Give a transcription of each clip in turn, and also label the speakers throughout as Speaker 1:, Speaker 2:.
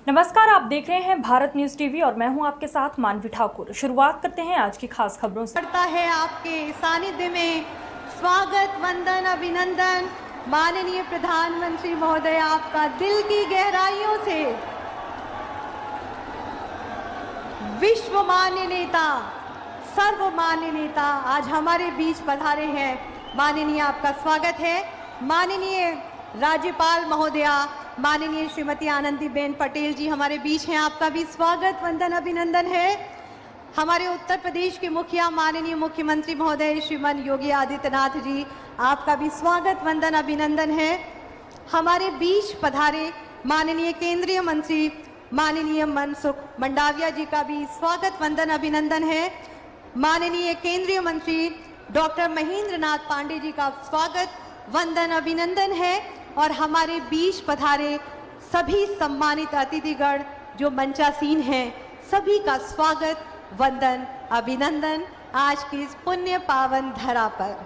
Speaker 1: नमस्कार, आप देख रहे हैं भारत न्यूज टीवी और मैं हूं आपके साथ मानवी ठाकुर। शुरुआत करते हैं आज की खास खबरों से।
Speaker 2: करता है आपके सानिध्य में स्वागत, वंदन, अभिनंदन। माननीय प्रधानमंत्री महोदय, आपका दिल की गहराइयों से विश्वमान्य नेता, सर्वमान्य नेता आज हमारे बीच पधारे हैं। माननीय, आपका स्वागत है। माननीय राज्यपाल महोदया, माननीय श्रीमती आनंदीबेन पटेल जी हमारे बीच हैं, आपका भी स्वागत, वंदन, अभिनंदन है। हमारे उत्तर प्रदेश के मुखिया माननीय मुख्यमंत्री महोदय श्रीमान योगी आदित्यनाथ जी, आपका भी स्वागत, वंदन, अभिनंदन है। हमारे बीच पधारे माननीय केंद्रीय मंत्री माननीय मनसुख मंडाविया जी का भी स्वागत, वंदन, अभिनंदन है। माननीय केंद्रीय मंत्री डॉक्टर महेंद्र नाथ पांडे जी का स्वागत, वंदन, अभिनंदन है। और हमारे बीच पधारे सभी सम्मानित अतिथिगण जो मंचासीन हैं, सभी का स्वागत, वंदन, अभिनंदन आज की इस पुण्य पावन धरा पर।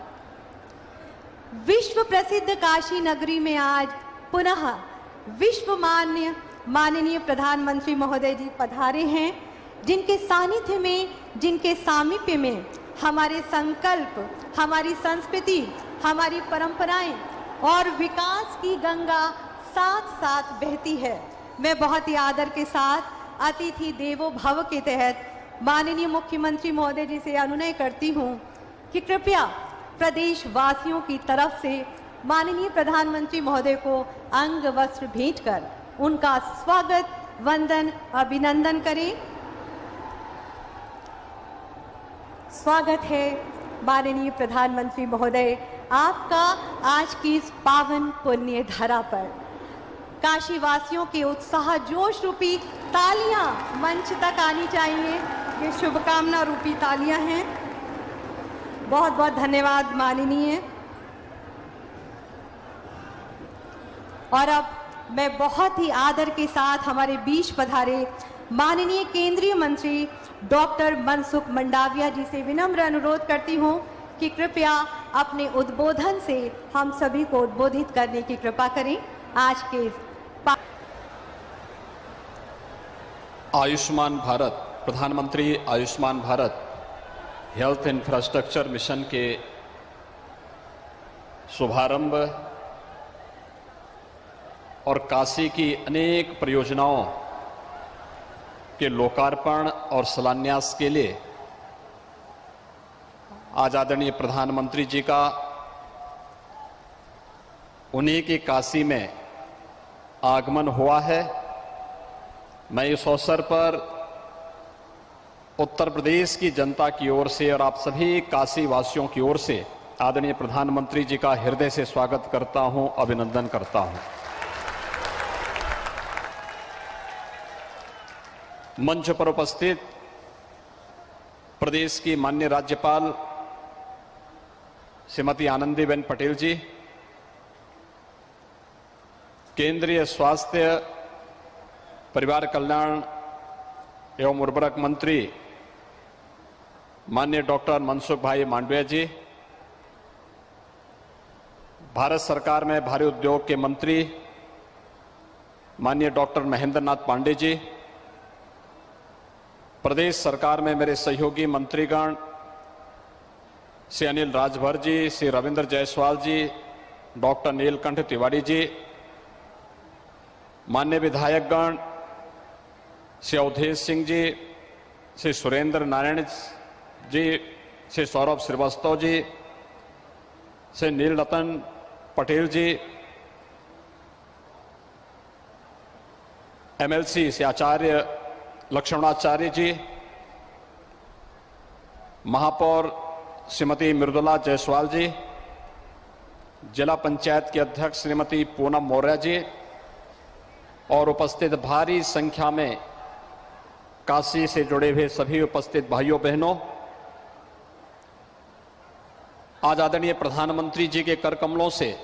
Speaker 2: विश्व प्रसिद्ध काशी नगरी में आज पुनः विश्वमान्य माननीय प्रधानमंत्री महोदय जी पधारे हैं, जिनके सानिध्य में, जिनके सामीप्य में हमारे संकल्प, हमारी संस्कृति, हमारी परंपराएं और विकास की गंगा साथ साथ बहती है। मैं बहुत ही आदर के साथ अतिथि देवो भव के तहत माननीय मुख्यमंत्री महोदय जी से अनुनय करती हूँ कि कृपया प्रदेश वासियों की तरफ से माननीय प्रधानमंत्री महोदय को अंग वस्त्र भेंट कर उनका स्वागत, वंदन, अभिनंदन करें। स्वागत है माननीय प्रधानमंत्री महोदय आपका आज की इस पावन पुण्य धरा पर। काशी वासियों के उत्साह जोश रूपी तालियां मंच तक आनी चाहिए, ये शुभकामना रूपी तालियां हैं। बहुत बहुत धन्यवाद माननीय। और अब मैं बहुत ही आदर के साथ हमारे बीच पधारे माननीय केंद्रीय मंत्री डॉक्टर मनसुख मंडाविया जी से विनम्र अनुरोध करती हूं कि कृपया अपने उद्बोधन से हम सभी को उद्बोधित करने की कृपा करें। आज के
Speaker 3: आयुष्मान भारत, प्रधानमंत्री Ayushman Bharat health infrastructure mission के शुभारंभ और काशी की अनेक परियोजनाओं के लोकार्पण और शिलान्यास के लिए आज आदरणीय प्रधानमंत्री जी का उन्हीं की काशी में आगमन हुआ है। मैं इस अवसर पर उत्तर प्रदेश की जनता की ओर से और आप सभी काशी वासियों की ओर से आदरणीय प्रधानमंत्री जी का हृदय से स्वागत करता हूं, अभिनंदन करता हूं। मंच पर उपस्थित प्रदेश की माननीय राज्यपाल श्रीमती आनंदीबेन पटेल जी, केंद्रीय स्वास्थ्य परिवार कल्याण एवं उर्वरक मंत्री माननीय डॉक्टर मनसुख भाई मांडविया जी, भारत सरकार में भारी उद्योग के मंत्री माननीय डॉक्टर महेंद्र नाथ पांडे जी, प्रदेश सरकार में मेरे सहयोगी मंत्रीगण श्री अनिल राजभर जी, श्री रविंद्र जायसवाल जी, डॉक्टर नीलकंठ तिवारी जी, माननीय विधायकगण श्री अवधेश सिंह जी, श्री सुरेंद्र नारायण जी, श्री सौरभ श्रीवास्तव जी, श्री नील रतन पटेल जी, एमएलसी श्री आचार्य लक्ष्मणाचार्य जी, महापौर श्रीमती मृदुला जायसवाल जी, जिला पंचायत की अध्यक्ष श्रीमती पूनम मौर्य जी और उपस्थित भारी संख्या में काशी से जुड़े हुए सभी उपस्थित भाइयों बहनों, आज आदरणीय प्रधानमंत्री जी के कर कमलों से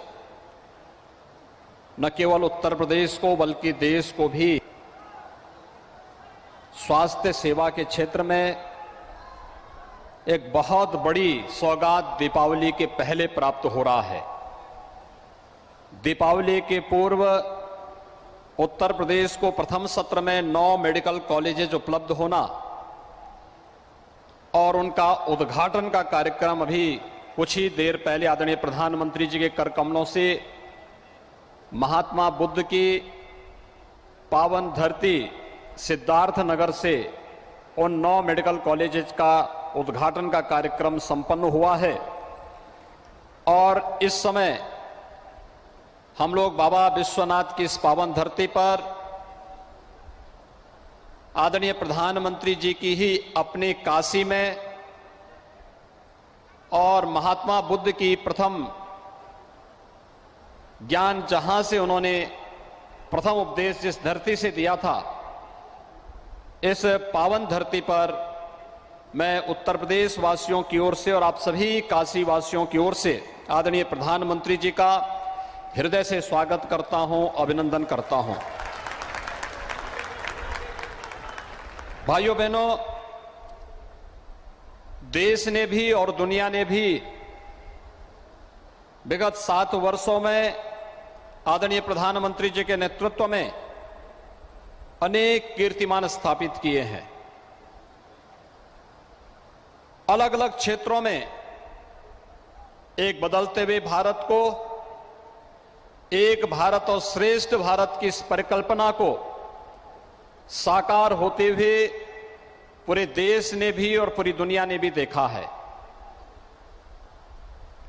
Speaker 3: न केवल उत्तर प्रदेश को बल्कि देश को भी स्वास्थ्य सेवा के क्षेत्र में एक बहुत बड़ी सौगात दीपावली के पहले प्राप्त हो रहा है। दीपावली के पूर्व उत्तर प्रदेश को प्रथम सत्र में 9 मेडिकल कॉलेजेज उपलब्ध होना और उनका उद्घाटन का कार्यक्रम अभी कुछ ही देर पहले आदरणीय प्रधानमंत्री जी के कर कमलों से महात्मा बुद्ध की पावन धरती सिद्धार्थ नगर से उन 9 मेडिकल कॉलेजेस का उद्घाटन का कार्यक्रम संपन्न हुआ है। और इस समय हम लोग बाबा विश्वनाथ की इस पावन धरती पर आदरणीय प्रधानमंत्री जी की ही अपनी काशी में और महात्मा बुद्ध की प्रथम ज्ञान जहां से उन्होंने प्रथम उपदेश जिस धरती से दिया था, इस पावन धरती पर मैं उत्तर प्रदेश वासियों की ओर से और आप सभी काशी वासियों की ओर से आदरणीय प्रधानमंत्री जी का हृदय से स्वागत करता हूं, अभिनंदन करता हूं। भाइयों बहनों, देश ने भी और दुनिया ने भी विगत 7 वर्षों में आदरणीय प्रधानमंत्री जी के नेतृत्व में अनेक कीर्तिमान स्थापित किए हैं। अलग अलग क्षेत्रों में एक बदलते हुए भारत को, एक भारत और श्रेष्ठ भारत की इस परिकल्पना को साकार होते हुए पूरे देश ने भी और पूरी दुनिया ने भी देखा है।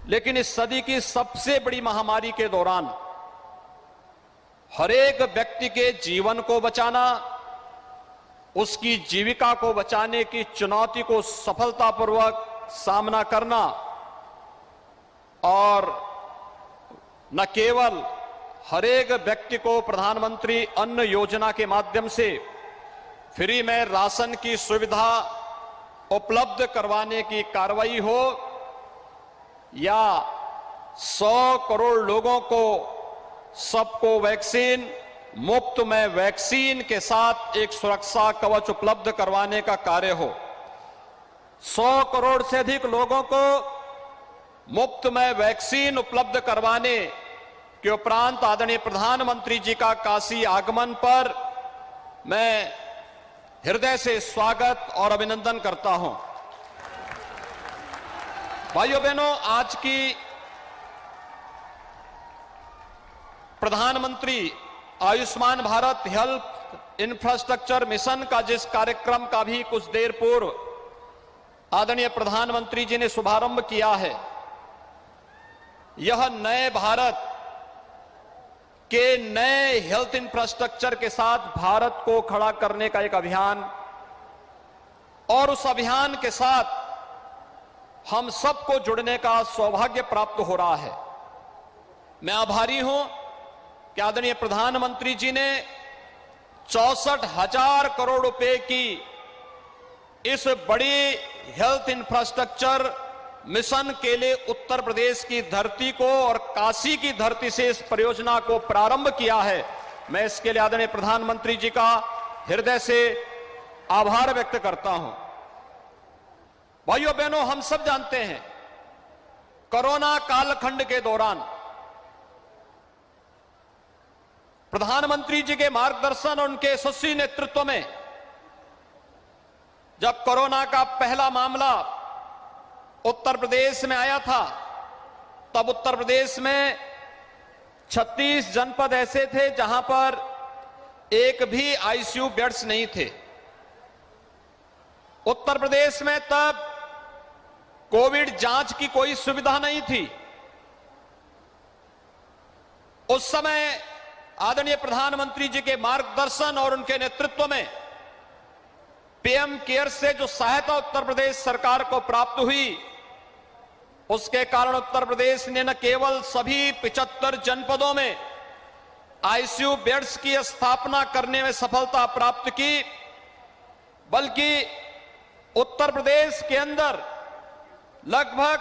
Speaker 3: लेकिन इस सदी की सबसे बड़ी महामारी के दौरान हर एक व्यक्ति के जीवन को बचाना, उसकी जीविका को बचाने की चुनौती को सफलतापूर्वक सामना करना और न केवल हर एक व्यक्ति को प्रधानमंत्री अन्न योजना के माध्यम से फ्री में राशन की सुविधा उपलब्ध करवाने की कार्रवाई हो या 100 करोड़ लोगों को सबको वैक्सीन मुफ्त में वैक्सीन के साथ एक सुरक्षा कवच उपलब्ध करवाने का कार्य हो, 100 करोड़ से अधिक लोगों को मुफ्त में वैक्सीन उपलब्ध करवाने के उपरांत आदरणीय प्रधानमंत्री जी का काशी आगमन पर मैं हृदय से स्वागत और अभिनंदन करता हूं। भाइयों बहनों, आज की प्रधानमंत्री Ayushman Bharat health infrastructure mission का जिस कार्यक्रम का भी कुछ देर पूर्व आदरणीय प्रधानमंत्री जी ने शुभारंभ किया है, यह नए भारत के नए हेल्थ इंफ्रास्ट्रक्चर के साथ भारत को खड़ा करने का एक अभियान और उस अभियान के साथ हम सबको जुड़ने का सौभाग्य प्राप्त हो रहा है। मैं आभारी हूं कि आदरणीय प्रधानमंत्री जी ने 64,000 करोड़ रुपए की इस बड़ी हेल्थ इंफ्रास्ट्रक्चर मिशन के लिए उत्तर प्रदेश की धरती को और काशी की धरती से इस परियोजना को प्रारंभ किया है। मैं इसके लिए आदरणीय प्रधानमंत्री जी का हृदय से आभार व्यक्त करता हूं। भाइयों बहनों, हम सब जानते हैं कोरोना कालखंड के दौरान प्रधानमंत्री जी के मार्गदर्शन और उनके यशस्वी नेतृत्व में जब कोरोना का पहला मामला उत्तर प्रदेश में आया था, तब उत्तर प्रदेश में 36 जनपद ऐसे थे जहां पर एक भी आईसीयू बेड्स नहीं थे। उत्तर प्रदेश में तब कोविड जांच की कोई सुविधा नहीं थी। उस समय आदरणीय प्रधानमंत्री जी के मार्गदर्शन और उनके नेतृत्व में पीएम केयर से जो सहायता उत्तर प्रदेश सरकार को प्राप्त हुई, उसके कारण उत्तर प्रदेश ने न केवल सभी 75 जनपदों में आईसीयू बेड्स की स्थापना करने में सफलता प्राप्त की, बल्कि उत्तर प्रदेश के अंदर लगभग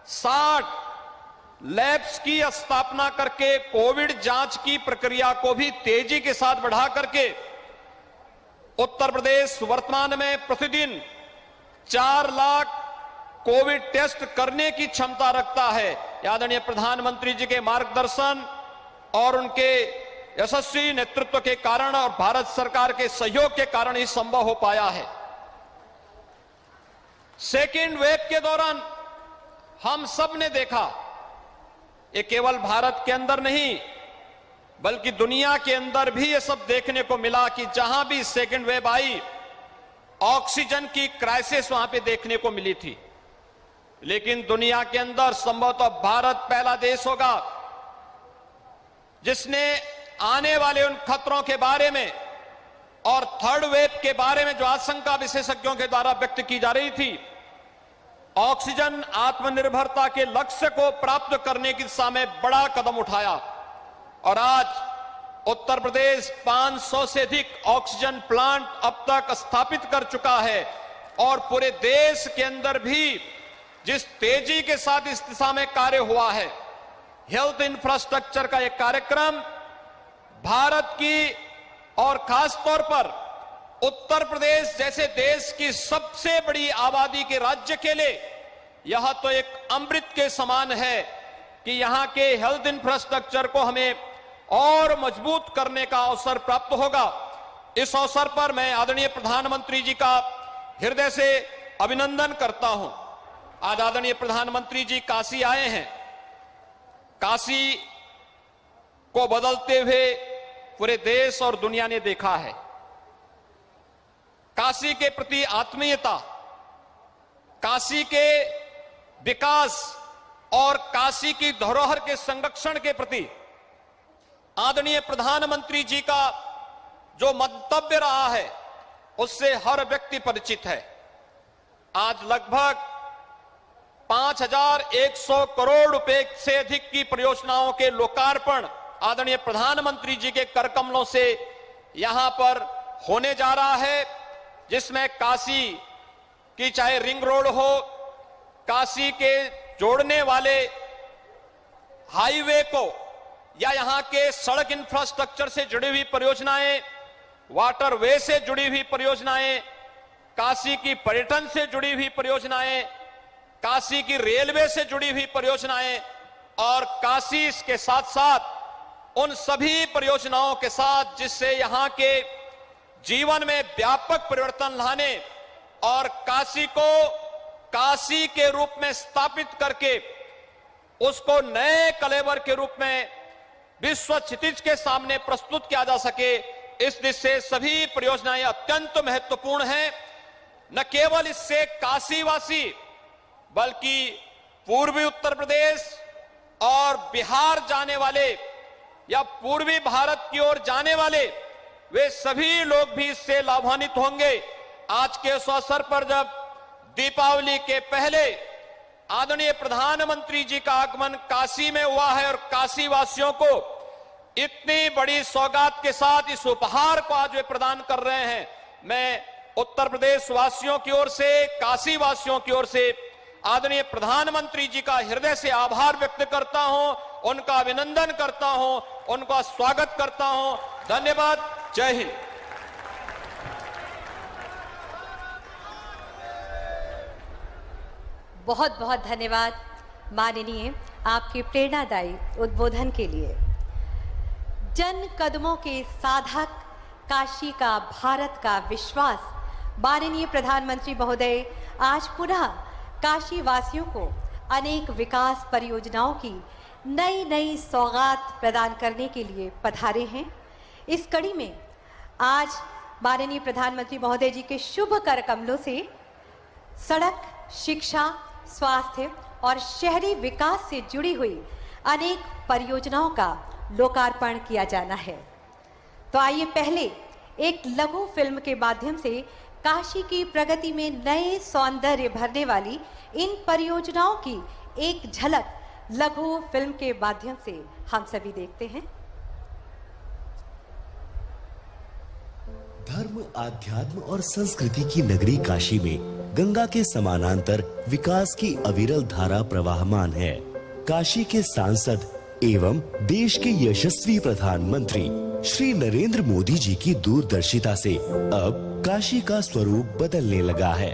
Speaker 3: 60 लैब्स की स्थापना करके कोविड जांच की प्रक्रिया को भी तेजी के साथ बढ़ा करके उत्तर प्रदेश वर्तमान में प्रतिदिन 4 लाख कोविड टेस्ट करने की क्षमता रखता है। आदरणीय प्रधानमंत्री जी के मार्गदर्शन और उनके यशस्वी नेतृत्व के कारण और भारत सरकार के सहयोग के कारण ही संभव हो पाया है। सेकेंड वेव के दौरान हम सब ने देखा, ये केवल भारत के अंदर नहीं बल्कि दुनिया के अंदर भी ये सब देखने को मिला कि जहां भी सेकेंड वेव आई, ऑक्सीजन की क्राइसिस वहां पे देखने को मिली थी। लेकिन दुनिया के अंदर संभवतः भारत पहला देश होगा जिसने आने वाले उन खतरों के बारे में और थर्ड वेव के बारे में जो आशंका विशेषज्ञों के द्वारा व्यक्त की जा रही थी, ऑक्सीजन आत्मनिर्भरता के लक्ष्य को प्राप्त करने की दिशा में बड़ा कदम उठाया। और आज उत्तर प्रदेश 500 से अधिक ऑक्सीजन प्लांट अब तक स्थापित कर चुका है और पूरे देश के अंदर भी जिस तेजी के साथ इस दिशा में कार्य हुआ है, हेल्थ इंफ्रास्ट्रक्चर का एक कार्यक्रम भारत की और खासतौर पर उत्तर प्रदेश जैसे देश की सबसे बड़ी आबादी के राज्य के लिए यह तो एक अमृत के समान है कि यहां के हेल्थ इंफ्रास्ट्रक्चर को हमें और मजबूत करने का अवसर प्राप्त होगा। इस अवसर पर मैं आदरणीय प्रधानमंत्री जी का हृदय से अभिनंदन करता हूं। आज आदरणीय प्रधानमंत्री जी काशी आए हैं। काशी को बदलते हुए पूरे देश और दुनिया ने देखा है। काशी के प्रति आत्मीयता, काशी के विकास और काशी की धरोहर के संरक्षण के प्रति आदरणीय प्रधानमंत्री जी का जो मंतव्य रहा है उससे हर व्यक्ति परिचित है। आज लगभग 5,100 करोड़ रुपए से अधिक की परियोजनाओं के लोकार्पण आदरणीय प्रधानमंत्री जी के कर कमलों से यहां पर होने जा रहा है, जिसमें काशी की चाहे रिंग रोड हो, काशी के जोड़ने वाले हाईवे को या यहां के सड़क इंफ्रास्ट्रक्चर से जुड़ी हुई परियोजनाएं, वाटरवे से जुड़ी हुई परियोजनाएं, काशी की पर्यटन से जुड़ी हुई परियोजनाएं, काशी की रेलवे से जुड़ी हुई परियोजनाएं और काशी के साथ साथ उन सभी परियोजनाओं के साथ जिससे यहां के जीवन में व्यापक परिवर्तन लाने और काशी को काशी के रूप में स्थापित करके उसको नए कलेवर के रूप में विश्व क्षितिज के सामने प्रस्तुत किया जा सके, इस दिशा से सभी परियोजनाएं अत्यंत महत्वपूर्ण हैं। न केवल इससे काशीवासी बल्कि पूर्वी उत्तर प्रदेश और बिहार जाने वाले या पूर्वी भारत की ओर जाने वाले वे सभी लोग भी इससे लाभान्वित होंगे। आज के इस अवसर पर जब दीपावली के पहले आदरणीय प्रधानमंत्री जी का आगमन काशी में हुआ है और काशी वासियों को इतनी बड़ी सौगात के साथ इस उपहार को आज वे प्रदान कर रहे हैं, मैं उत्तर प्रदेश वासियों की ओर से, काशी वासियों की ओर से आदरणीय प्रधानमंत्री जी का हृदय से आभार व्यक्त करता हूं, उनका अभिनंदन करता हूं, उनका स्वागत करता हूं। धन्यवाद। जय हिंद।
Speaker 2: बहुत बहुत धन्यवाद माननीय आपके प्रेरणादायी उद्बोधन के लिए। जन कदमों के साधक, काशी का, भारत का विश्वास, माननीय प्रधानमंत्री महोदय आज पुनः काशी वासियों को अनेक विकास परियोजनाओं की नई नई सौगात प्रदान करने के लिए पधारे हैं। इस कड़ी में आज माननीय प्रधानमंत्री महोदय जी के शुभ कर कमलों से सड़क, शिक्षा, स्वास्थ्य और शहरी विकास से जुड़ी हुई अनेक परियोजनाओं का लोकार्पण किया जाना है। तो आइए पहले एक लघु फिल्म के माध्यम से काशी की प्रगति में नए सौंदर्य भरने वाली इन परियोजनाओं की एक झलक लघु फिल्म के माध्यम से हम सभी देखते हैं।
Speaker 4: धर्म, आध्यात्म और संस्कृति की नगरी काशी में गंगा के समानांतर विकास की अविरल धारा प्रवाहमान है। काशी के सांसद एवं देश के यशस्वी प्रधानमंत्री श्री नरेंद्र मोदी जी की दूरदर्शिता से अब काशी का स्वरूप बदलने लगा है।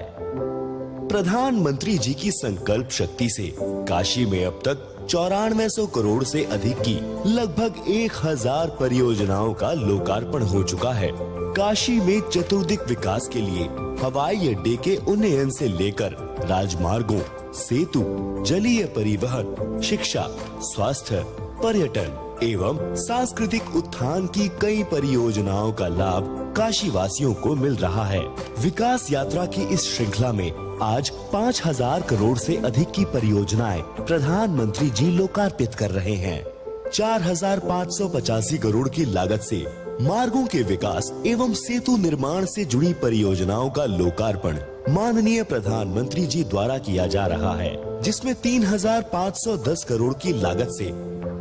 Speaker 4: प्रधानमंत्री जी की संकल्प शक्ति से काशी में अब तक 9400 करोड़ से अधिक की लगभग 1000 परियोजनाओं का लोकार्पण हो चुका है। काशी में चतुर्दिक विकास के लिए हवाई अड्डे के उन्नयन से लेकर राजमार्गों, सेतु, जलीय परिवहन, शिक्षा, स्वास्थ्य, पर्यटन एवं सांस्कृतिक उत्थान की कई परियोजनाओं का लाभ काशी वासियों को मिल रहा है। विकास यात्रा की इस श्रृंखला में आज 5000 करोड़ से अधिक की परियोजनाएं प्रधानमंत्री जी लोकार्पित कर रहे हैं। 4585 करोड़ की लागत से मार्गों के विकास एवं सेतु निर्माण से जुड़ी परियोजनाओं का लोकार्पण माननीय प्रधानमंत्री जी द्वारा किया जा रहा है, जिसमें 3510 करोड़ की लागत से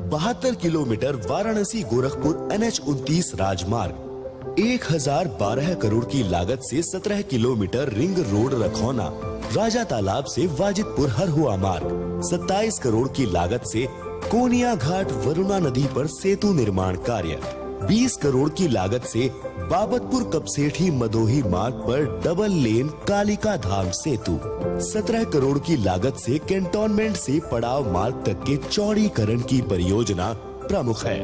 Speaker 4: 72 किलोमीटर वाराणसी गोरखपुर NH-29 राजमार्ग, 1012 करोड़ की लागत से 17 किलोमीटर रिंग रोड रखौना, राजा तालाब से वाजिदपुर हरहुआ मार्ग, 27 करोड़ की लागत से कोनिया घाट वरुणा नदी पर सेतु निर्माण कार्य, 20 करोड़ की लागत से बाबतपुर कपसेठी मदोही मार्ग पर डबल लेन कालिका धाम सेतु, 17 करोड़ की लागत से कैंटोनमेंट से पड़ाव मार्ग तक के चौड़ीकरण की परियोजना प्रमुख है।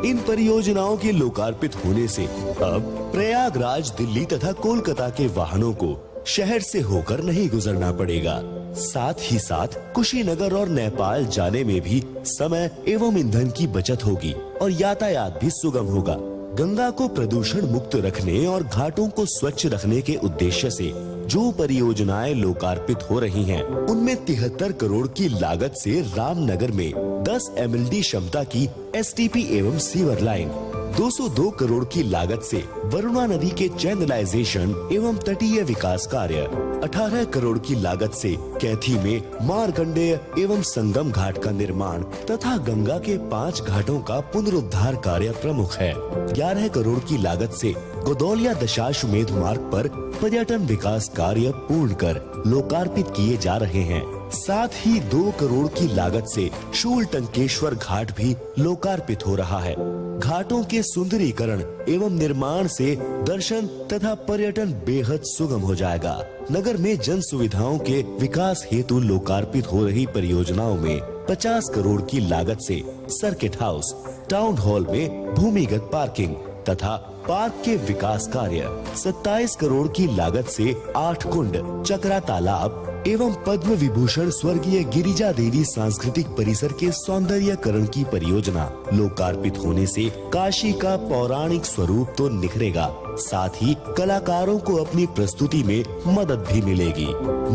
Speaker 4: इन परियोजनाओं के लोकार्पित होने से अब प्रयागराज, दिल्ली तथा कोलकाता के वाहनों को शहर से होकर नहीं गुजरना पड़ेगा। साथ ही साथ कुशीनगर और नेपाल जाने में भी समय एवं ईंधन की बचत होगी और यातायात भी सुगम होगा। गंगा को प्रदूषण मुक्त रखने और घाटों को स्वच्छ रखने के उद्देश्य से जो परियोजनाएं लोकार्पित हो रही हैं, उनमें 73 करोड़ की लागत से रामनगर में 10 MLD क्षमता की STP एवं सीवर लाइन, 202 करोड़ की लागत से वरुणा नदी के चैनलाइजेशन एवं तटीय विकास कार्य, 18 करोड़ की लागत से कैथी में मार्कंडेय एवं संगम घाट का निर्माण तथा गंगा के 5 घाटों का पुनरुद्धार कार्य प्रमुख है। 11 करोड़ की लागत से गोदौलिया दशाश्वमेध मार्ग पर पर्यटन विकास कार्य पूर्ण कर लोकार्पित किए जा रहे हैं। साथ ही 2 करोड़ की लागत से शूल टंकेश्वर घाट भी लोकार्पित हो रहा है। घाटों के सुंदरीकरण एवं निर्माण से दर्शन तथा पर्यटन बेहद सुगम हो जाएगा। नगर में जन सुविधाओं के विकास हेतु लोकार्पित हो रही परियोजनाओं में 50 करोड़ की लागत से सर्किट हाउस, टाउन हॉल में भूमिगत पार्किंग तथा पार्क के विकास कार्य, 27 करोड़ की लागत से 8 कुंड, चक्रा तालाब एवं पद्म विभूषण स्वर्गीय गिरिजा देवी सांस्कृतिक परिसर के सौंदर्यकरण की परियोजना लोकार्पित होने से काशी का पौराणिक स्वरूप तो निखरेगा, साथ ही कलाकारों को अपनी प्रस्तुति में मदद भी मिलेगी।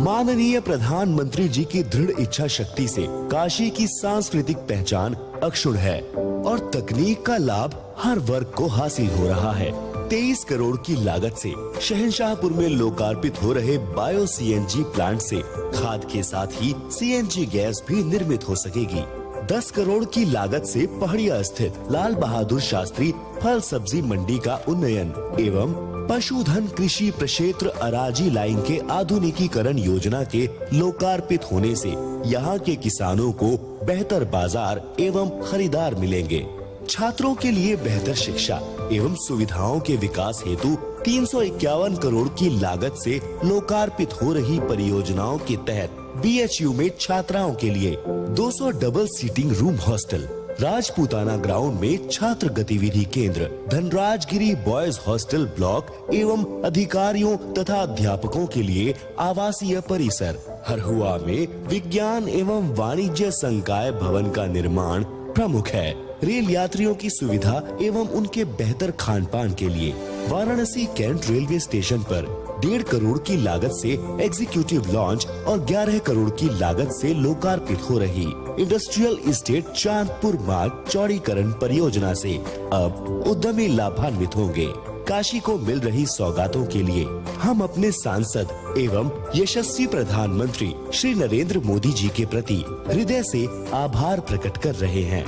Speaker 4: माननीय प्रधानमंत्री जी की दृढ़ इच्छा शक्ति से काशी की सांस्कृतिक पहचान अक्षुण्ण है और तकनीक का लाभ हर वर्ग को हासिल हो रहा है। 23 करोड़ की लागत से शहंशाहपुर में लोकार्पित हो रहे बायो CNG प्लांट से खाद के साथ ही CNG गैस भी निर्मित हो सकेगी। 10 करोड़ की लागत से पहाड़िया स्थित लाल बहादुर शास्त्री फल सब्जी मंडी का उन्नयन एवं पशुधन कृषि प्रक्षेत्र अराजी लाइन के आधुनिकीकरण योजना के लोकार्पित होने से यहाँ के किसानों को बेहतर बाजार एवं खरीदार मिलेंगे। छात्रों के लिए बेहतर शिक्षा एवं सुविधाओं के विकास हेतु 351 करोड़ की लागत से लोकार्पित हो रही परियोजनाओं के तहत BHU में छात्राओं के लिए 200 double seating room hostel, Rajputana ground में छात्र गतिविधि केंद्र, धनराजगिरी बॉयज हॉस्टल ब्लॉक एवं अधिकारियों तथा अध्यापकों के लिए आवासीय परिसर, हरहुआ में विज्ञान एवं वाणिज्य संकाय भवन का निर्माण प्रमुख है। रेल यात्रियों की सुविधा एवं उनके बेहतर खान पान के लिए वाराणसी कैंट रेलवे स्टेशन पर 1.5 करोड़ की लागत से एग्जीक्यूटिव लॉन्च और 11 करोड़ की लागत से लोकार्पित हो रही इंडस्ट्रियल एस्टेट चांदपुर मार्ग चौड़ीकरण परियोजना से अब उद्यमी लाभान्वित होंगे। काशी को मिल रही सौगातों के लिए हम अपने सांसद एवं यशस्वी प्रधानमंत्री श्री नरेंद्र मोदी जी के प्रति हृदय से आभार प्रकट कर रहे हैं।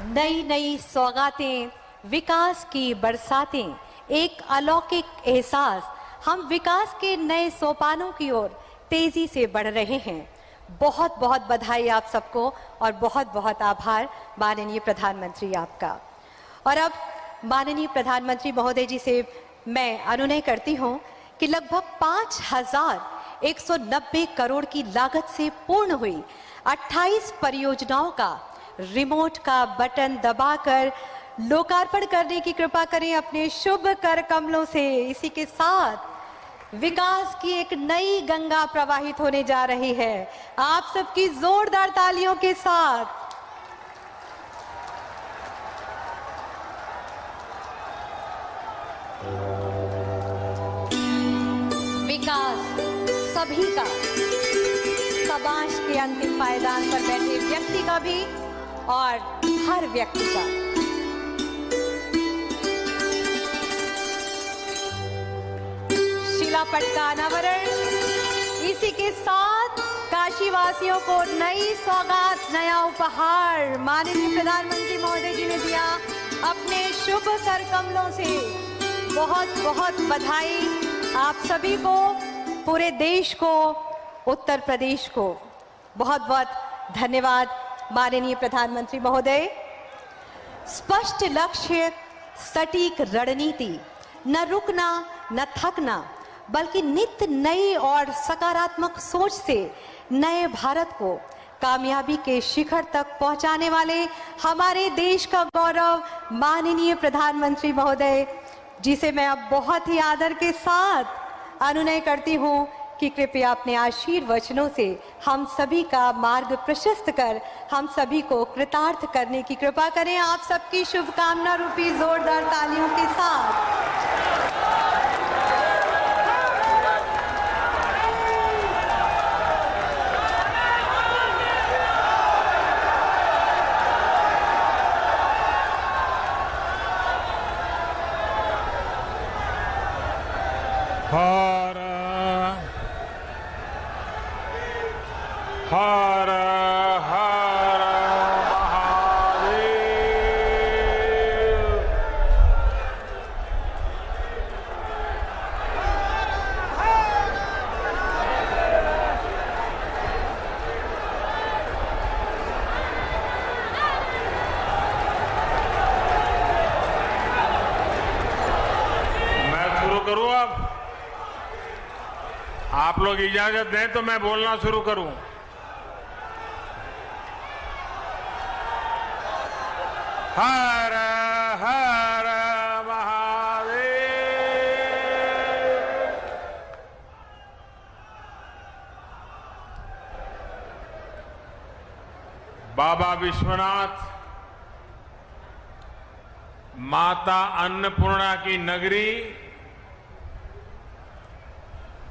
Speaker 2: नई नई सौगातें, विकास की बरसातें, एक अलौकिक एहसास, हम विकास के नए सोपानों की ओर तेजी से बढ़ रहे हैं। बहुत बहुत बधाई आप सबको और बहुत बहुत आभार माननीय प्रधानमंत्री आपका। और अब माननीय प्रधानमंत्री महोदय जी से मैं अनुनय करती हूं कि लगभग 5,190 करोड़ की लागत से पूर्ण हुई 28 परियोजनाओं का रिमोट का बटन दबाकर लोकार्पण करने की कृपा करें अपने शुभ कर कमलों से। इसी के साथ विकास की एक नई गंगा प्रवाहित होने जा रही है, आप सबकी जोरदार तालियों के साथ। विकास सभी का, समाज के अंतिम पायदान पर बैठे व्यक्ति का भी और हर व्यक्ति का। शिलापट का अनावरण, इसी के साथ काशी वासियों को नई सौगात, नया उपहार माननीय प्रधानमंत्री महोदय जी ने दिया अपने शुभ कर कमलों से। बहुत बहुत बधाई आप सभी को, पूरे देश को, उत्तर प्रदेश को बहुत बहुत धन्यवाद माननीय प्रधानमंत्री महोदय। स्पष्ट लक्ष्य, सटीक रणनीति, न रुकना न थकना, बल्कि नित्य नई और सकारात्मक सोच से नए भारत को कामयाबी के शिखर तक पहुंचाने वाले हमारे देश का गौरव माननीय प्रधानमंत्री महोदय, जिसे मैं अब बहुत ही आदर के साथ अनुनय करती हूं कि कृपया अपने आशीर्वचनों से हम सभी का मार्ग प्रशस्त कर हम सभी को कृतार्थ करने की कृपा करें। आप सबकी शुभकामना रूपी जोरदार तालियों के साथ।
Speaker 5: हर हर हर महादेव। मैं शुरू करूं अब? आप लोग इजाजत दें तो मैं बोलना शुरू करूं। हर हर महादेव। बाबा विश्वनाथ, माता अन्नपूर्णा की नगरी,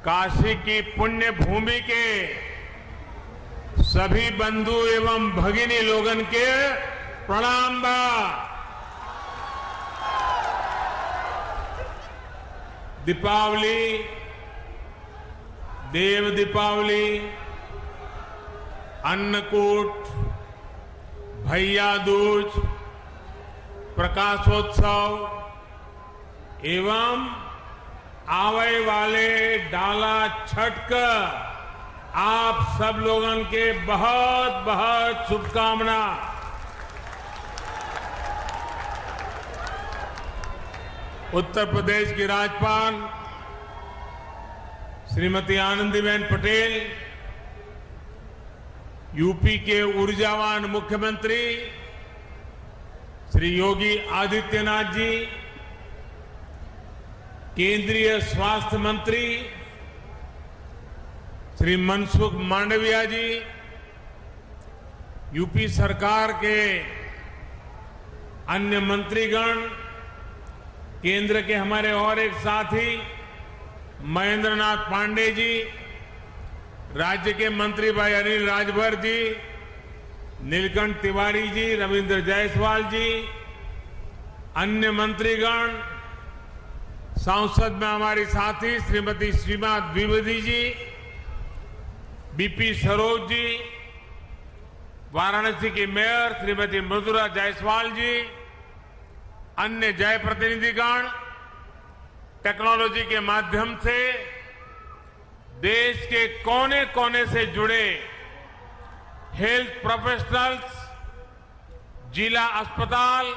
Speaker 5: काशी की पुण्य भूमि के सभी बंधु एवं भगिनी लोगन के प्रणाम बा। दीपावली, देव दीपावली, अन्नकूट, भैया दूज, प्रकाशोत्सव एवं आवे वाले डाला छठ का आप सब लोगन के बहुत बहुत शुभकामना। उत्तर प्रदेश की राज्यपाल श्रीमती आनंदीबेन पटेल, यूपी के ऊर्जावान मुख्यमंत्री श्री योगी आदित्यनाथ जी, केंद्रीय स्वास्थ्य मंत्री श्री मनसुख मांडविया जी, यूपी सरकार के अन्य मंत्रीगण, केंद्र के हमारे और एक साथी महेंद्र नाथ पांडे जी, राज्य के मंत्री भाई अनिल राजभर जी, नीलकंठ तिवारी जी, रविंद्र जायसवाल जी, अन्य मंत्रीगण, सांसद में हमारी साथी श्रीमती सीमा द्विवेदी जी, बीपी सरोज जी, वाराणसी की मेयर श्रीमती मृदुला जायसवाल जी, अन्य जय प्रतिनिधिगण, टेक्नोलॉजी के माध्यम से देश के कोने कोने से जुड़े हेल्थ प्रोफेशनल्स, जिला अस्पताल,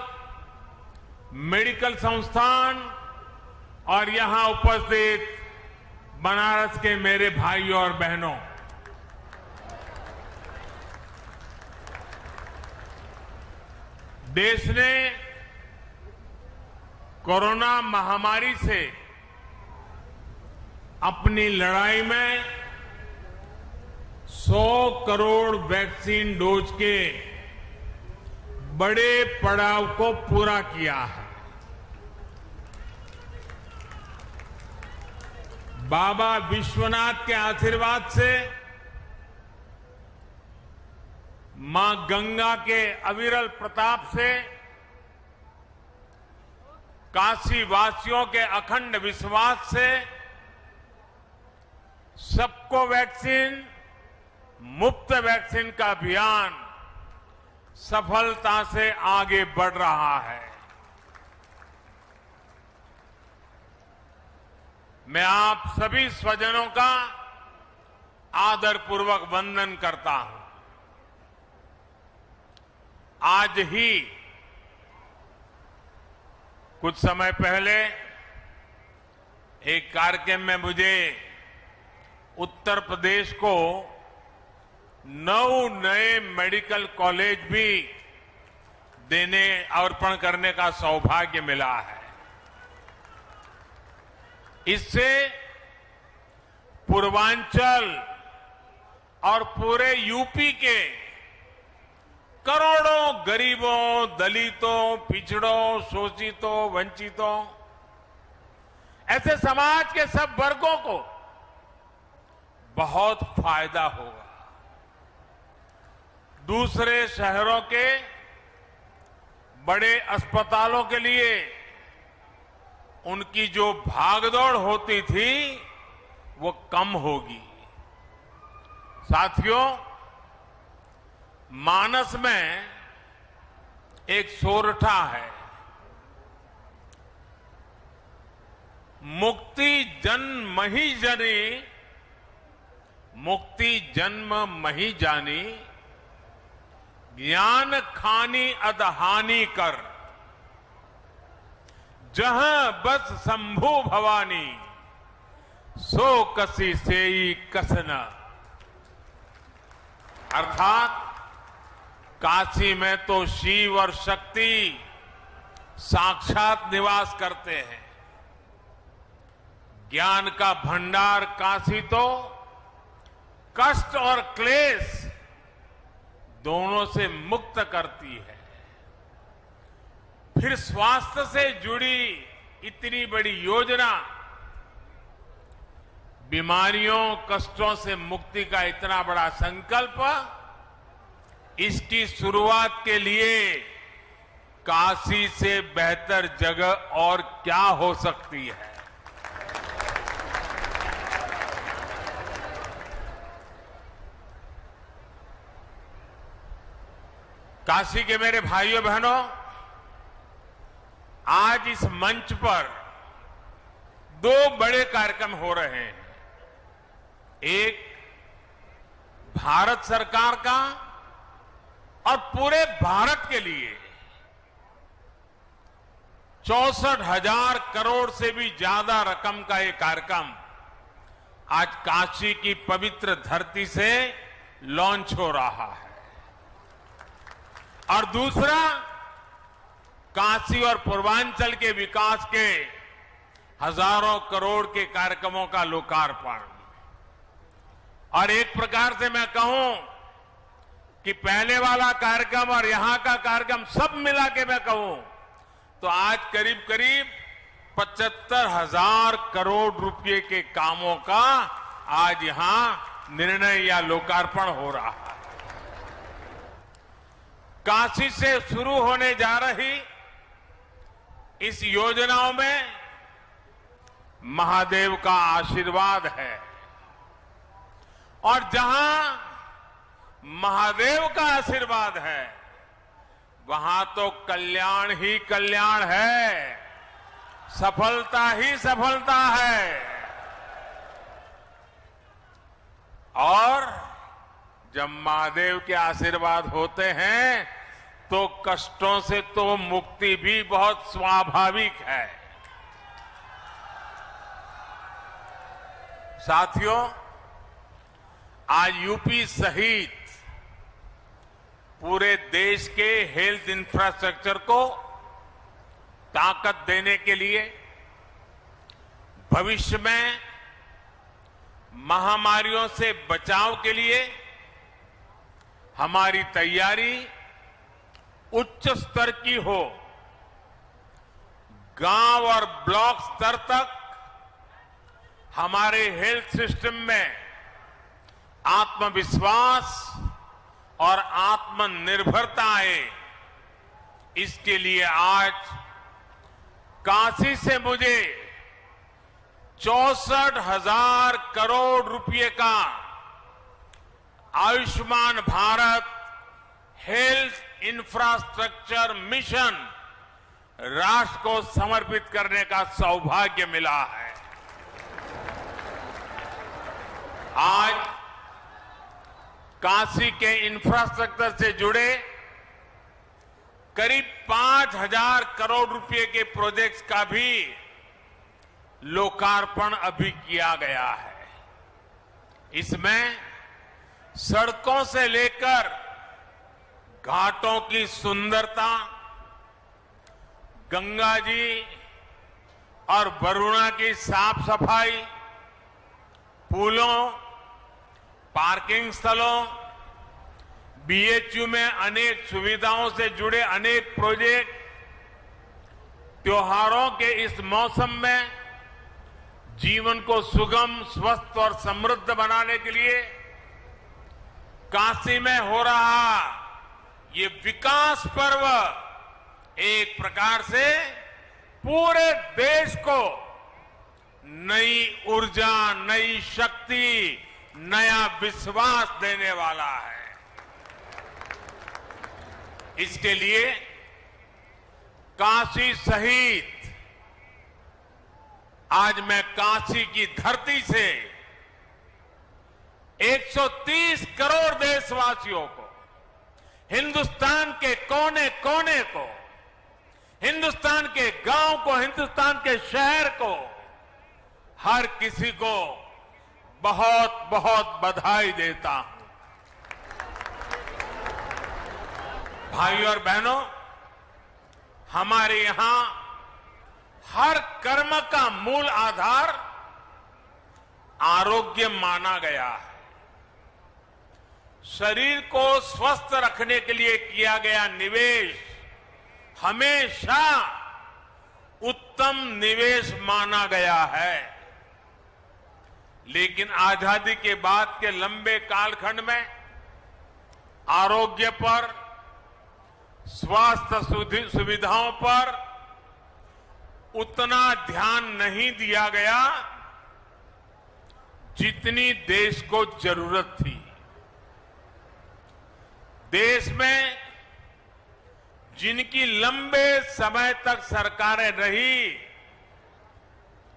Speaker 5: मेडिकल संस्थान और यहां उपस्थित बनारस के मेरे भाइयों और बहनों, देश ने कोरोना महामारी से अपनी लड़ाई में 100 करोड़ वैक्सीन डोज के बड़े पड़ाव को पूरा किया है। बाबा विश्वनाथ के आशीर्वाद से, मां गंगा के अविरल प्रताप से, काशी वासियों के अखंड विश्वास से सबको वैक्सीन, मुफ्त वैक्सीन का अभियान सफलता से आगे बढ़ रहा है। मैं आप सभी स्वजनों का आदरपूर्वक वंदन करता हूं। आज ही कुछ समय पहले एक कार्यक्रम में मुझे उत्तर प्रदेश को 9 नए मेडिकल कॉलेज भी देने, अर्पण करने का सौभाग्य मिला है। इससे पूर्वांचल और पूरे यूपी के करोड़ों गरीबों, दलितों, पिछड़ों, शोषितों, वंचितों, ऐसे समाज के सब वर्गों को बहुत फायदा होगा। दूसरे शहरों के बड़े अस्पतालों के लिए उनकी जो भागदौड़ होती थी वो कम होगी। साथियों, मानस में एक सोरठा है, मुक्ति जन्म मही जनी, मुक्ति जन्म मही जानी, ज्ञान खानी अदहानी कर, जहां बस शंभु भवानी, सो कसी सेई कसना। अर्थात काशी में तो शिव और शक्ति साक्षात निवास करते हैं। ज्ञान का भंडार काशी तो कष्ट और क्लेश दोनों से मुक्त करती है। फिर स्वास्थ्य से जुड़ी इतनी बड़ी योजना, बीमारियों, कष्टों से मुक्ति का इतना बड़ा संकल्प, इसकी शुरुआत के लिए काशी से बेहतर जगह और क्या हो सकती है। काशी के मेरे भाइयों बहनों, आज इस मंच पर 2 बड़े कार्यक्रम हो रहे हैं। एक भारत सरकार का और पूरे भारत के लिए 64,000 करोड़ से भी ज्यादा रकम का ये कार्यक्रम आज काशी की पवित्र धरती से लॉन्च हो रहा है। और दूसरा, काशी और पूर्वांचल के विकास के हजारों करोड़ के कार्यक्रमों का लोकार्पण। और एक प्रकार से मैं कहूं कि पहले वाला कार्यक्रम और यहां का कार्यक्रम सब मिला के मैं कहूं तो आज करीब करीब 75,000 करोड़ रुपए के कामों का आज यहां निर्णय या लोकार्पण हो रहा है। काशी से शुरू होने जा रही इस योजनाओं में महादेव का आशीर्वाद है, और जहां महादेव का आशीर्वाद है वहां तो कल्याण ही कल्याण है, सफलता ही सफलता है। और जब महादेव के आशीर्वाद होते हैं तो कष्टों से तो मुक्ति भी बहुत स्वाभाविक है। साथियों, आज यूपी सहित पूरे देश के हेल्थ इंफ्रास्ट्रक्चर को ताकत देने के लिए, भविष्य में महामारियों से बचाव के लिए हमारी तैयारी उच्च स्तर की हो। गांव और ब्लॉक स्तर तक हमारे हेल्थ सिस्टम में आत्मविश्वास और आत्मनिर्भरता आए, इसके लिए आज काशी से मुझे 64,000 करोड़ रुपए का Ayushman Bharat health infrastructure mission राष्ट्र को समर्पित करने का सौभाग्य मिला है। आज काशी के इंफ्रास्ट्रक्चर से जुड़े करीब 5,000 करोड़ रुपए के प्रोजेक्ट्स का भी लोकार्पण अभी किया गया है। इसमें सड़कों से लेकर घाटों की सुंदरता, गंगा जी और वरुणा की साफ सफाई, पुलों, पार्किंग स्थलों, बीएचयू में अनेक सुविधाओं से जुड़े अनेक प्रोजेक्ट, त्योहारों के इस मौसम में जीवन को सुगम, स्वस्थ और समृद्ध बनाने के लिए काशी में हो रहा ये विकास पर्व एक प्रकार से पूरे देश को नई ऊर्जा, नई शक्ति, नया विश्वास देने वाला है। इसके लिए काशी सहित आज मैं काशी की धरती से 130 करोड़ देशवासियों को, हिंदुस्तान के कोने कोने को, हिंदुस्तान के गांव को, हिंदुस्तान के शहर को, हर किसी को बहुत बहुत बधाई देता हूं। भाइयों और बहनों, हमारे यहां हर कर्म का मूल आधार आरोग्य माना गया है। शरीर को स्वस्थ रखने के लिए किया गया निवेश हमेशा उत्तम निवेश माना गया है। लेकिन आजादी के बाद के लंबे कालखंड में आरोग्य पर, स्वास्थ्य सुविधाओं पर उतना ध्यान नहीं दिया गया जितनी देश को जरूरत थी। देश में जिनकी लंबे समय तक सरकारें रही,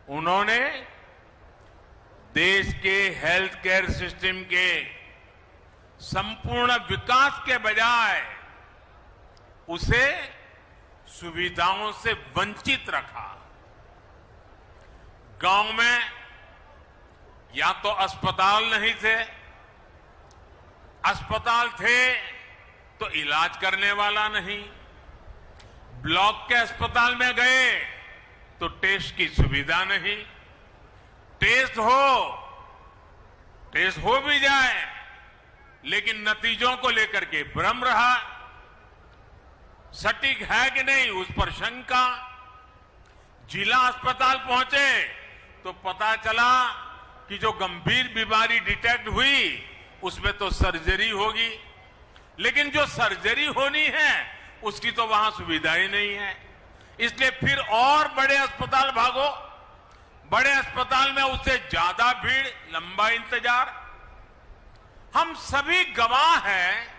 Speaker 5: उन्होंने देश के हेल्थ केयर सिस्टम के संपूर्ण विकास के बजाय उसे सुविधाओं से वंचित रखा। गांव में या तो अस्पताल नहीं थे, अस्पताल थे तो इलाज करने वाला नहीं, ब्लॉक के अस्पताल में गए तो टेस्ट की सुविधा नहीं, टेस्ट हो भी जाए लेकिन नतीजों को लेकर के भ्रम रहा, सटीक है कि नहीं उस पर शंका। जिला अस्पताल पहुंचे तो पता चला कि जो गंभीर बीमारी डिटेक्ट हुई उसमें तो सर्जरी होगी, लेकिन जो सर्जरी होनी है उसकी तो वहां सुविधा ही नहीं है। इसलिए फिर और बड़े अस्पताल भागो, बड़े अस्पताल में उससे ज्यादा भीड़, लंबा इंतजार। हम सभी गवाह हैं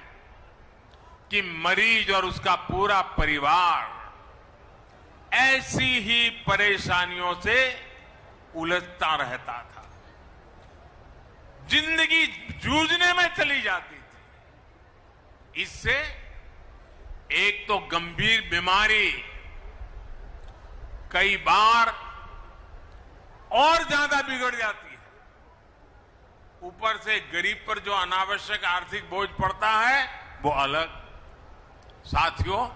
Speaker 5: कि मरीज और उसका पूरा परिवार ऐसी ही परेशानियों से उलझता रहता था, जिंदगी जूझने में चली जाती थी। इससे एक तो गंभीर बीमारी कई बार और ज्यादा बिगड़ जाती है, ऊपर से गरीब पर जो अनावश्यक आर्थिक बोझ पड़ता है वो अलग। साथियों,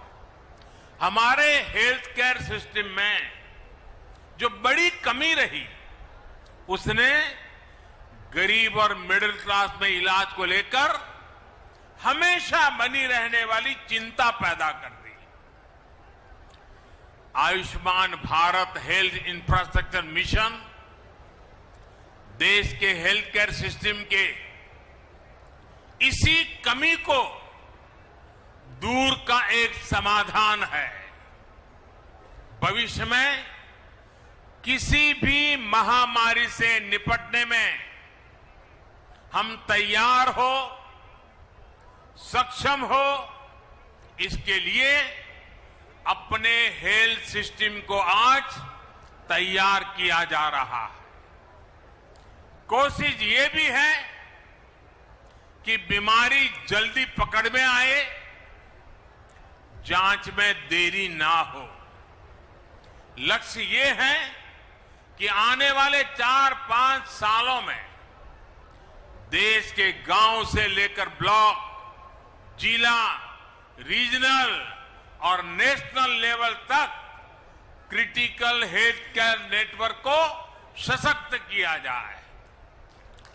Speaker 5: हमारे हेल्थ केयर सिस्टम में जो बड़ी कमी रही उसने गरीब और मिडिल क्लास में इलाज को लेकर हमेशा बनी रहने वाली चिंता पैदा कर दी। Ayushman Bharat health infrastructure mission देश के हेल्थ केयर सिस्टम के इसी कमी को दूर का एक समाधान है। भविष्य में किसी भी महामारी से निपटने में हम तैयार हो, सक्षम हो, इसके लिए अपने हेल्थ सिस्टम को आज तैयार किया जा रहा है। कोशिश ये भी है कि बीमारी जल्दी पकड़ में आए, जांच में देरी ना हो। लक्ष्य ये है कि आने वाले 4-5 सालों में देश के गांव से लेकर ब्लॉक, जिला, रीजनल और नेशनल लेवल तक क्रिटिकल हेल्थ केयर नेटवर्क को सशक्त किया जाए।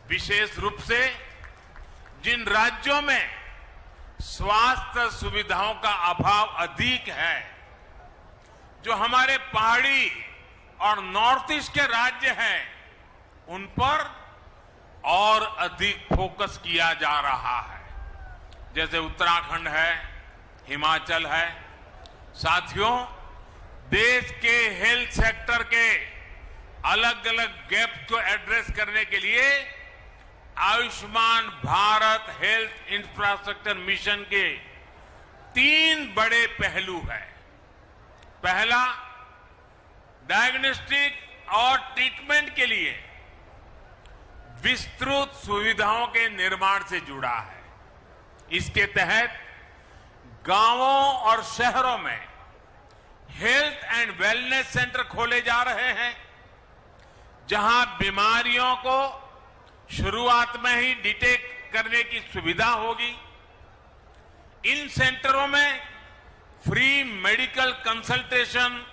Speaker 5: विशेष रूप से जिन राज्यों में स्वास्थ्य सुविधाओं का अभाव अधिक है, जो हमारे पहाड़ी और नॉर्थ ईस्ट के राज्य हैं, उन पर और अधिक फोकस किया जा रहा है, जैसे उत्तराखंड है, हिमाचल है। साथियों, देश के हेल्थ सेक्टर के अलग अलग गैप को एड्रेस करने के लिए Ayushman Bharat health infrastructure mission के 3 बड़े पहलू हैं। पहला, डायग्नोस्टिक और ट्रीटमेंट के लिए विस्तृत सुविधाओं के निर्माण से जुड़ा है। इसके तहत गांवों और शहरों में हेल्थ एंड वेलनेस सेंटर खोले जा रहे हैं, जहां बीमारियों को शुरुआत में ही डिटेक्ट करने की सुविधा होगी। इन सेंटरों में free medical consultation,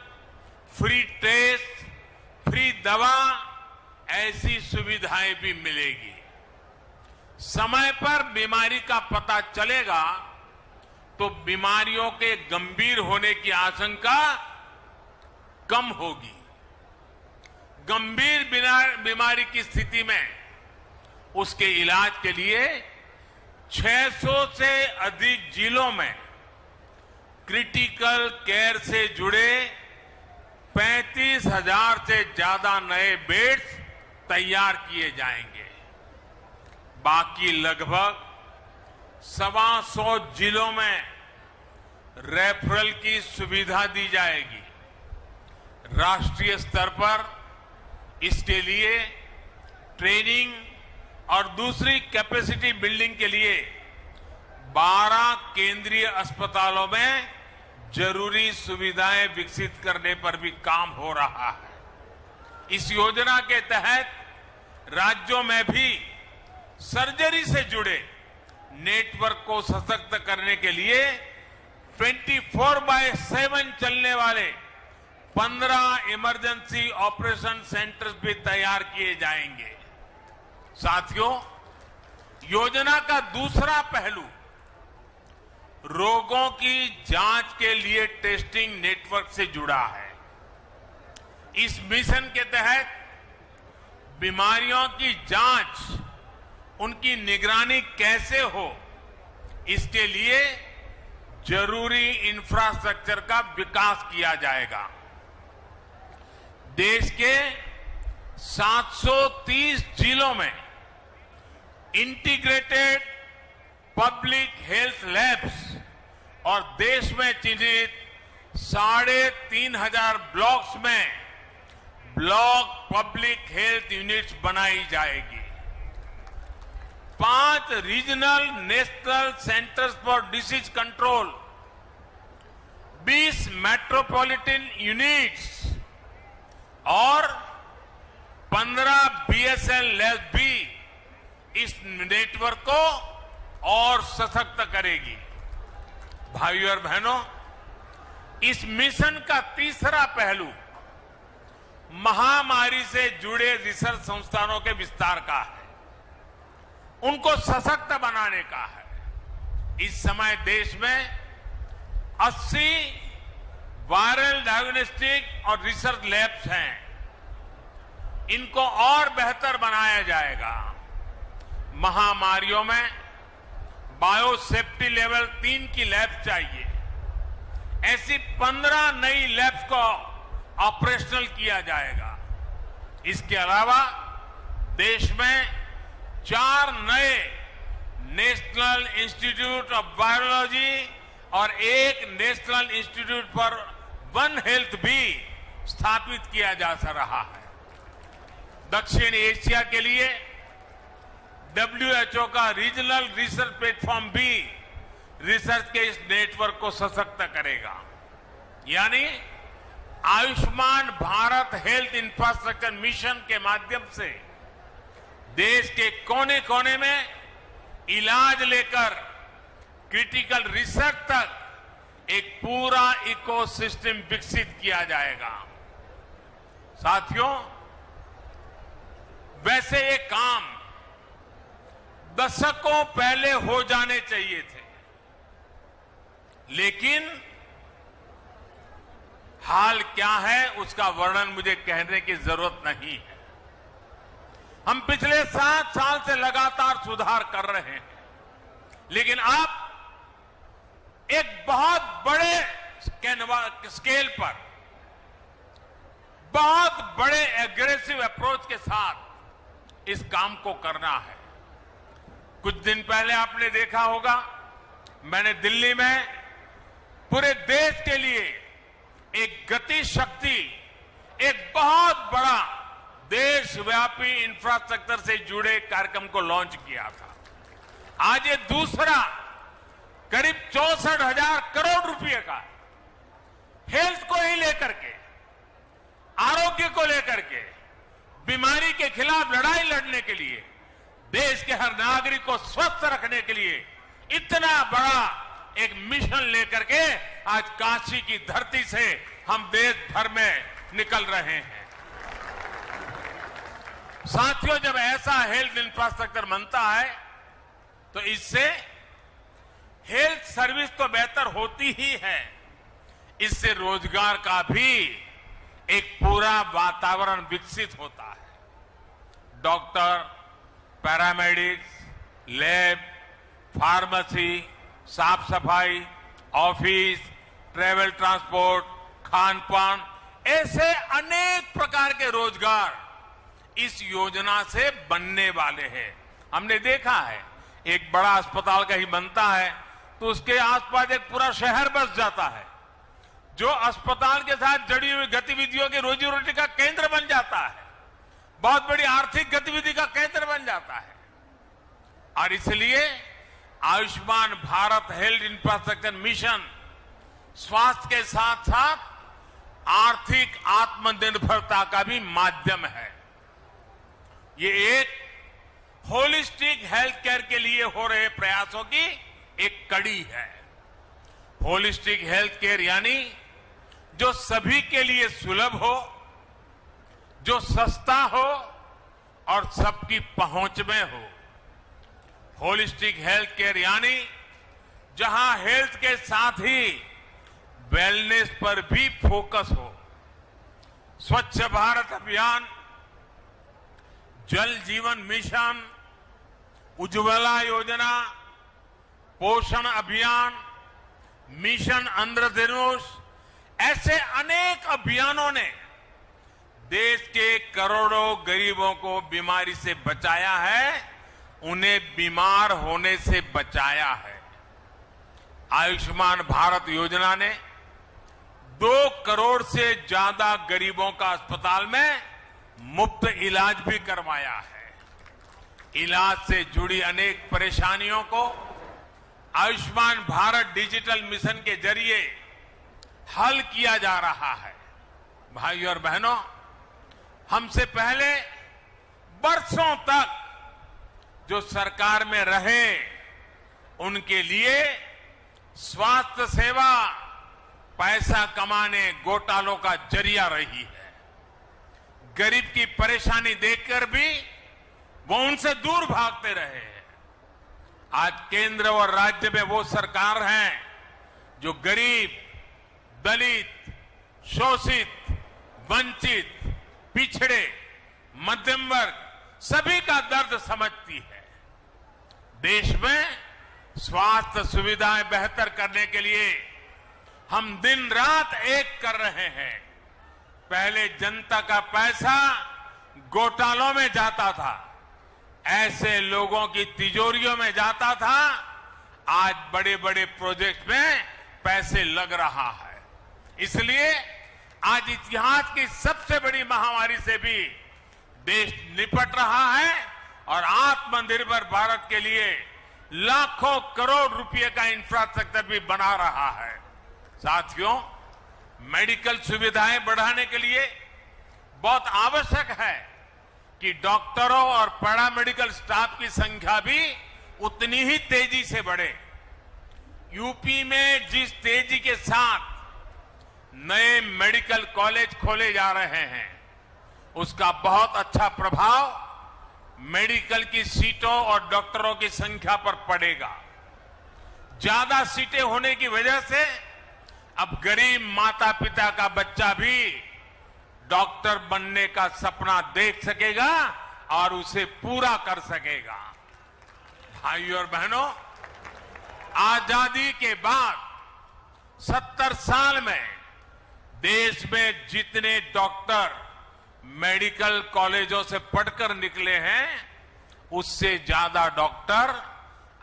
Speaker 5: free test, free दवा, ऐसी सुविधाएं भी मिलेगी। समय पर बीमारी का पता चलेगा तो बीमारियों के गंभीर होने की आशंका कम होगी। गंभीर बीमारी की स्थिति में उसके इलाज के लिए 600 से अधिक जिलों में क्रिटिकल केयर से जुड़े 35,000 से ज्यादा नए बेड्स तैयार किए जाएंगे। बाकी लगभग 125 जिलों में रेफरल की सुविधा दी जाएगी। राष्ट्रीय स्तर पर इसके लिए ट्रेनिंग और दूसरी कैपेसिटी बिल्डिंग के लिए 12 केंद्रीय अस्पतालों में जरूरी सुविधाएं विकसित करने पर भी काम हो रहा है। इस योजना के तहत राज्यों में भी सर्जरी से जुड़े नेटवर्क को सशक्त करने के लिए 24/7 चलने वाले 15 इमरजेंसी ऑपरेशन सेंटर्स भी तैयार किए जाएंगे। साथियों, योजना का दूसरा पहलू रोगों की जांच के लिए टेस्टिंग नेटवर्क से जुड़ा है। इस मिशन के तहत बीमारियों की जांच, उनकी निगरानी कैसे हो, इसके लिए जरूरी इंफ्रास्ट्रक्चर का विकास किया जाएगा। देश के 730 जिलों में इंटीग्रेटेड पब्लिक हेल्थ लैब्स और देश में चिन्हित 3,500 ब्लॉक्स में ब्लॉक पब्लिक हेल्थ यूनिट्स बनाई जाएगी। 5 regional national centres for disease control, 20 metropolitan units और 15 बीएसएल लैब भी इस नेटवर्क को और सशक्त करेगी। भाइयों और बहनों, इस मिशन का तीसरा पहलू महामारी से जुड़े रिसर्च संस्थानों के विस्तार का है, उनको सशक्त बनाने का है। इस समय देश में 80 वायरल डायग्नोस्टिक और रिसर्च लैब्स हैं, इनको और बेहतर बनाया जाएगा। महामारियों में बायोसेफ्टी लेवल 3 की लैब चाहिए। ऐसी 15 नई लैब्स को ऑपरेशनल किया जाएगा। इसके अलावा देश में 4 नए नेशनल इंस्टीट्यूट ऑफ वायरोलॉजी और 1 national institute for one health भी स्थापित किया जा रहा है। दक्षिण एशिया के लिए WHO का रीजनल रिसर्च प्लेटफॉर्म भी रिसर्च के इस नेटवर्क को सशक्त करेगा। यानी Ayushman Bharat health infrastructure mission के माध्यम से देश के कोने कोने में इलाज लेकर क्रिटिकल रिसर्च तक एक पूरा इकोसिस्टम विकसित किया जाएगा। साथियों, वैसे ये काम दशकों पहले हो जाने चाहिए थे, लेकिन हाल क्या है उसका वर्णन मुझे कहने की जरूरत नहीं है। हम पिछले 7 साल से लगातार सुधार कर रहे हैं, लेकिन अब एक बहुत बड़े स्केल पर बहुत बड़े एग्रेसिव अप्रोच के साथ इस काम को करना है। कुछ दिन पहले आपने देखा होगा, मैंने दिल्ली में पूरे देश के लिए एक गति शक्ति, एक बहुत बड़ा देशव्यापी इंफ्रास्ट्रक्चर से जुड़े कार्यक्रम को लॉन्च किया था। आज ये दूसरा करीब 64,000 करोड़ रुपए का हेल्थ को ही लेकर के, आरोग्य को लेकर के, बीमारी के खिलाफ लड़ाई लड़ने के लिए, देश के हर नागरिक को स्वस्थ रखने के लिए इतना बड़ा एक मिशन लेकर के आज काशी की धरती से हम देश भर में निकल रहे हैं। साथियों, जब ऐसा हेल्थ इंफ्रास्ट्रक्चर बनता है तो इससे हेल्थ सर्विस तो बेहतर होती ही है, इससे रोजगार का भी एक पूरा वातावरण विकसित होता है। डॉक्टर, पैरामेडिक्स, लैब, फार्मेसी, साफ सफाई, ऑफिस, ट्रेवल ट्रांसपोर्ट, खान पान, ऐसे अनेक प्रकार के रोजगार इस योजना से बनने वाले हैं। हमने देखा है, एक बड़ा अस्पताल कहीं बनता है तो उसके आसपास एक पूरा शहर बस जाता है, जो अस्पताल के साथ जुड़ी हुई गतिविधियों की रोजी रोटी का केंद्र बन जाता है, बहुत बड़ी आर्थिक गतिविधि का केंद्र बन जाता है। और इसलिए Ayushman Bharat health infrastructure mission स्वास्थ्य के साथ साथ आर्थिक आत्मनिर्भरता का भी माध्यम है। ये एक होलिस्टिक हेल्थ केयर के लिए हो रहे प्रयासों की एक कड़ी है। होलिस्टिक हेल्थ केयर यानी जो सभी के लिए सुलभ हो, जो सस्ता हो और सबकी पहुंच में हो। होलिस्टिक हेल्थ केयर यानी जहां हेल्थ के साथ ही वेलनेस पर भी फोकस हो। स्वच्छ भारत अभियान, जल जीवन मिशन, उज्ज्वला योजना, पोषण अभियान, मिशन इंद्रधनुष, ऐसे अनेक अभियानों ने देश के करोड़ों गरीबों को बीमारी से बचाया है, उन्हें बीमार होने से बचाया है। आयुष्मान भारत योजना ने 2 करोड़ से ज्यादा गरीबों का अस्पताल में मुफ्त इलाज भी करवाया है। इलाज से जुड़ी अनेक परेशानियों को आयुष्मान भारत डिजिटल मिशन के जरिए हल किया जा रहा है। भाइयों और बहनों, हमसे पहले बरसों तक जो सरकार में रहे उनके लिए स्वास्थ्य सेवा पैसा कमाने घोटालों का जरिया रही है। गरीब की परेशानी देखकर भी वो उनसे दूर भागते रहे हैं। आज केंद्र और राज्य में वो सरकार है जो गरीब, दलित, शोषित, वंचित, पिछड़े, मध्यम वर्ग सभी का दर्द समझती है। देश में स्वास्थ्य सुविधाएं बेहतर करने के लिए हम दिन रात एक कर रहे हैं। पहले जनता का पैसा घोटालों में जाता था, ऐसे लोगों की तिजोरियों में जाता था। आज बड़े बड़े प्रोजेक्ट में पैसे लग रहा है। इसलिए आज इतिहास की सबसे बड़ी महामारी से भी देश निपट रहा है और आत्मनिर्भर भारत के लिए लाखों करोड़ रुपए का इंफ्रास्ट्रक्चर भी बना रहा है। साथियों, मेडिकल सुविधाएं बढ़ाने के लिए बहुत आवश्यक है कि डॉक्टरों और पैरामेडिकल स्टाफ की संख्या भी उतनी ही तेजी से बढ़े। यूपी में जिस तेजी के साथ नए मेडिकल कॉलेज खोले जा रहे हैं, उसका बहुत अच्छा प्रभाव मेडिकल की सीटों और डॉक्टरों की संख्या पर पड़ेगा। ज्यादा सीटें होने की वजह से अब गरीब माता पिता का बच्चा भी डॉक्टर बनने का सपना देख सकेगा और उसे पूरा कर सकेगा। भाइयों और बहनों, आजादी के बाद 70 साल में देश में जितने डॉक्टर मेडिकल कॉलेजों से पढ़कर निकले हैं, उससे ज्यादा डॉक्टर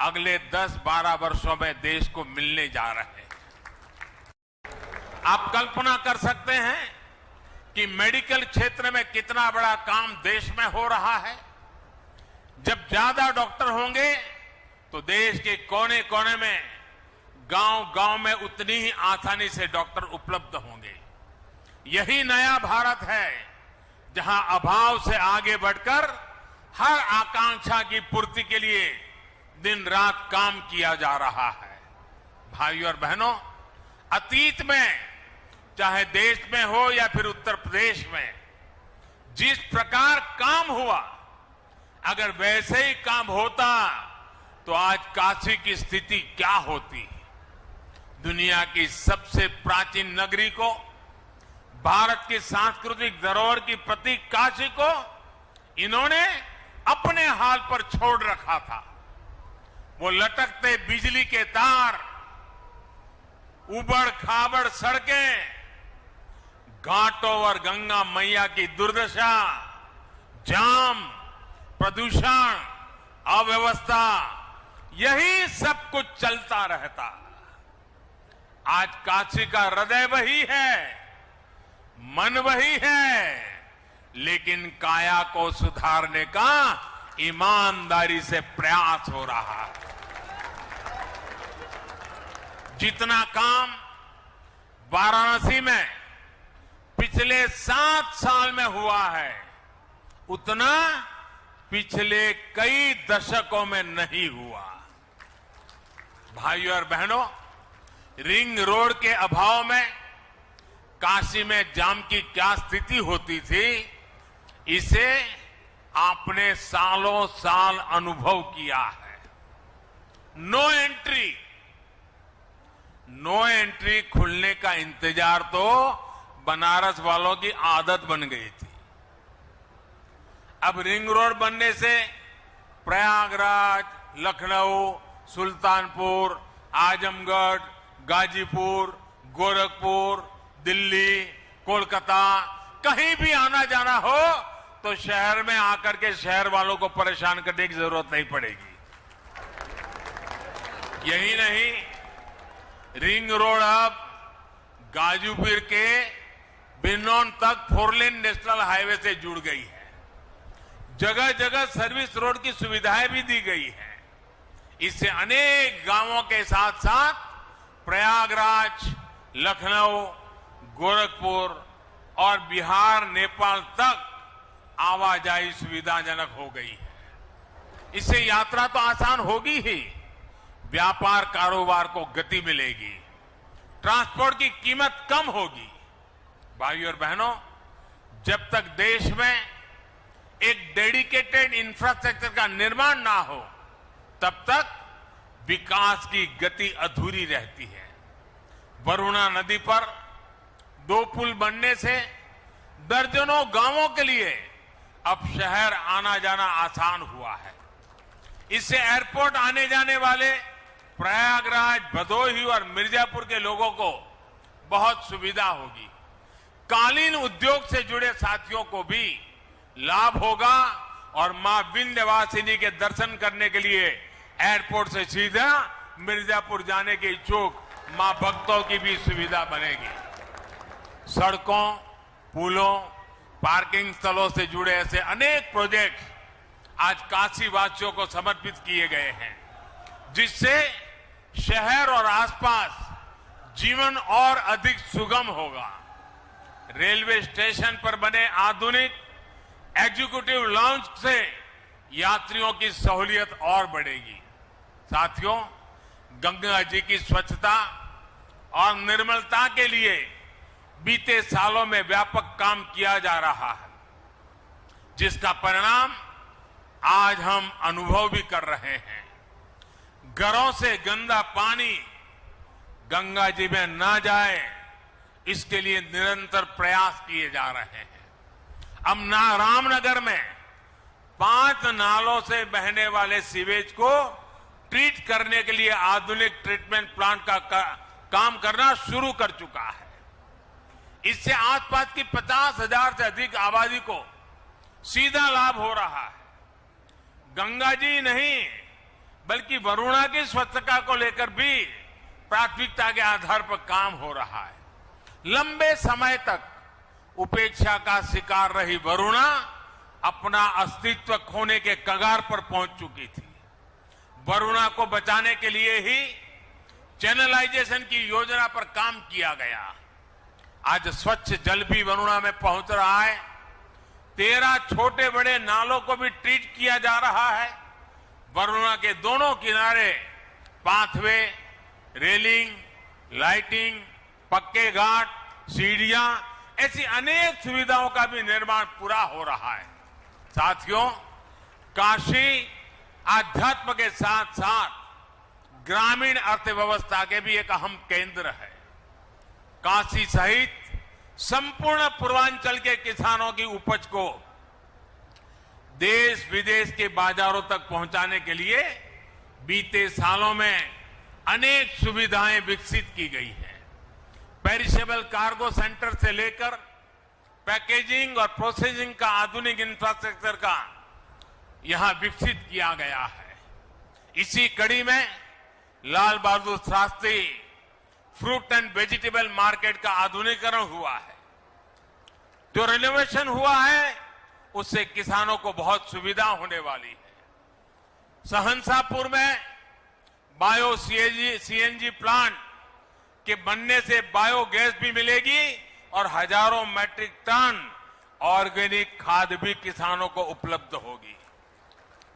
Speaker 5: अगले 10-12 वर्षों में देश को मिलने जा रहे हैं। आप कल्पना कर सकते हैं कि मेडिकल क्षेत्र में कितना बड़ा काम देश में हो रहा है। जब ज्यादा डॉक्टर होंगे तो देश के कोने कोने में, गांव-गांव में उतनी ही आसानी से डॉक्टर उपलब्ध होंगे। यही नया भारत है जहां अभाव से आगे बढ़कर हर आकांक्षा की पूर्ति के लिए दिन रात काम किया जा रहा है। भाइयों और बहनों, अतीत में चाहे देश में हो या फिर उत्तर प्रदेश में जिस प्रकार काम हुआ, अगर वैसे ही काम होता तो आज काशी की स्थिति क्या होती। दुनिया की सबसे प्राचीन नगरी को, भारत की सांस्कृतिक धरोहर की प्रतीक काशी को इन्होंने अपने हाल पर छोड़ रखा था। वो लटकते बिजली के तार, उबड़ खाबड़ सड़कें, घाटों और गंगा मैया की दुर्दशा, जाम, प्रदूषण, अव्यवस्था, यही सब कुछ चलता रहता। आज काशी का हृदय वही है, मन वही है, लेकिन काया को सुधारने का ईमानदारी से प्रयास हो रहा है। जितना काम वाराणसी में पिछले 7 साल में हुआ है, उतना पिछले कई दशकों में नहीं हुआ। भाइयों और बहनों, रिंग रोड के अभाव में काशी में जाम की क्या स्थिति होती थी, इसे आपने सालों साल अनुभव किया है। नो एंट्री खुलने का इंतजार तो बनारस वालों की आदत बन गई थी। अब रिंग रोड बनने से प्रयागराज, लखनऊ, सुल्तानपुर, आजमगढ़, गाजीपुर, गोरखपुर, दिल्ली, कोलकाता, कहीं भी आना जाना हो तो शहर में आकर के शहर वालों को परेशान करने की जरूरत नहीं पड़ेगी। यही नहीं, रिंग रोड अब गाजीपुर के बिनौन तक 4 लेन नेशनल हाईवे से जुड़ गई है। जगह जगह सर्विस रोड की सुविधाएं भी दी गई है। इससे अनेक गांवों के साथ साथ प्रयागराज, लखनऊ, गोरखपुर और बिहार, नेपाल तक आवाजाही सुविधाजनक हो गई है। इससे यात्रा तो आसान होगी ही, व्यापार कारोबार को गति मिलेगी, ट्रांसपोर्ट की कीमत कम होगी। भाइयों और बहनों, जब तक देश में एक डेडिकेटेड इंफ्रास्ट्रक्चर का निर्माण ना हो, तब तक विकास की गति अधूरी रहती है। वरुणा नदी पर 2 पुल बनने से दर्जनों गांवों के लिए अब शहर आना जाना आसान हुआ है। इससे एयरपोर्ट आने जाने वाले प्रयागराज, भदोही और मिर्जापुर के लोगों को बहुत सुविधा होगी। कालीन उद्योग से जुड़े साथियों को भी लाभ होगा और मां विंध्यवासिनी के दर्शन करने के लिए एयरपोर्ट से सीधा मिर्जापुर जाने के इच्छुक मां भक्तों की भी सुविधा बनेगी। सड़कों, पुलों, पार्किंग स्थलों से जुड़े ऐसे अनेक प्रोजेक्ट आज काशी वासियों को समर्पित किए गए हैं, जिससे शहर और आसपास जीवन और अधिक सुगम होगा। रेलवे स्टेशन पर बने आधुनिक एग्जीक्यूटिव लॉन्च से यात्रियों की सहूलियत और बढ़ेगी। साथियों, गंगा जी की स्वच्छता और निर्मलता के लिए बीते सालों में व्यापक काम किया जा रहा है, जिसका परिणाम आज हम अनुभव भी कर रहे हैं। घरों से गंदा पानी गंगा जी में ना जाए, इसके लिए निरंतर प्रयास किए जा रहे हैं। अब रामनगर में 5 नालों से बहने वाले सीवेज को ट्रीट करने के लिए आधुनिक ट्रीटमेंट प्लांट का काम करना शुरू कर चुका है। इससे आसपास की 50,000 से अधिक आबादी को सीधा लाभ हो रहा है। गंगा जी नहीं, बल्कि वरुणा की स्वच्छता को लेकर भी प्राथमिकता के आधार पर काम हो रहा है। लंबे समय तक उपेक्षा का शिकार रही वरुणा अपना अस्तित्व खोने के कगार पर पहुंच चुकी थी। वरुणा को बचाने के लिए ही चैनलाइजेशन की योजना पर काम किया गया। आज स्वच्छ जल भी वरुणा में पहुंच रहा है। 13 छोटे बड़े नालों को भी ट्रीट किया जा रहा है। वरुणा के दोनों किनारे पाथवे, रेलिंग, लाइटिंग, पक्के घाट, सीढ़ियां, ऐसी अनेक सुविधाओं का भी निर्माण पूरा हो रहा है। साथियों, काशी आध्यात्म के साथ साथ ग्रामीण अर्थव्यवस्था के भी एक अहम केंद्र है। काशी सहित संपूर्ण पूर्वांचल के किसानों की उपज को देश विदेश के बाजारों तक पहुंचाने के लिए बीते सालों में अनेक सुविधाएं विकसित की गई हैं। पेरिशेबल कार्गो सेंटर से लेकर पैकेजिंग और प्रोसेसिंग का आधुनिक इंफ्रास्ट्रक्चर का यहां विकसित किया गया है। इसी कड़ी में Lal Bahadur Shastri fruit and vegetable market का आधुनिकीकरण हुआ है। जो रिनोवेशन हुआ है, उससे किसानों को बहुत सुविधा होने वाली है। सहनसापुर में बायो सीएनजी प्लांट के बनने से बायोगैस भी मिलेगी और हजारों मैट्रिक टन ऑर्गेनिक खाद भी किसानों को उपलब्ध होगी।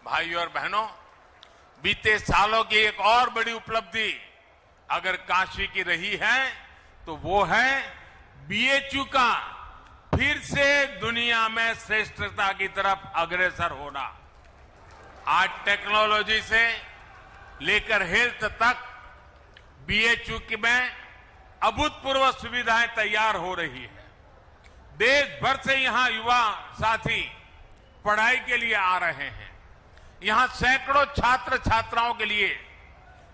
Speaker 5: भाइयों और बहनों, बीते सालों की एक और बड़ी उपलब्धि अगर काशी की रही है तो वो है बीएचयू का फिर से दुनिया में श्रेष्ठता की तरफ अग्रसर होना। आज टेक्नोलॉजी से लेकर हेल्थ तक बीएचयू में अभूतपूर्व सुविधाएं तैयार हो रही है। देश भर से यहां युवा साथी पढ़ाई के लिए आ रहे हैं। यहां सैकड़ों छात्र छात्राओं के लिए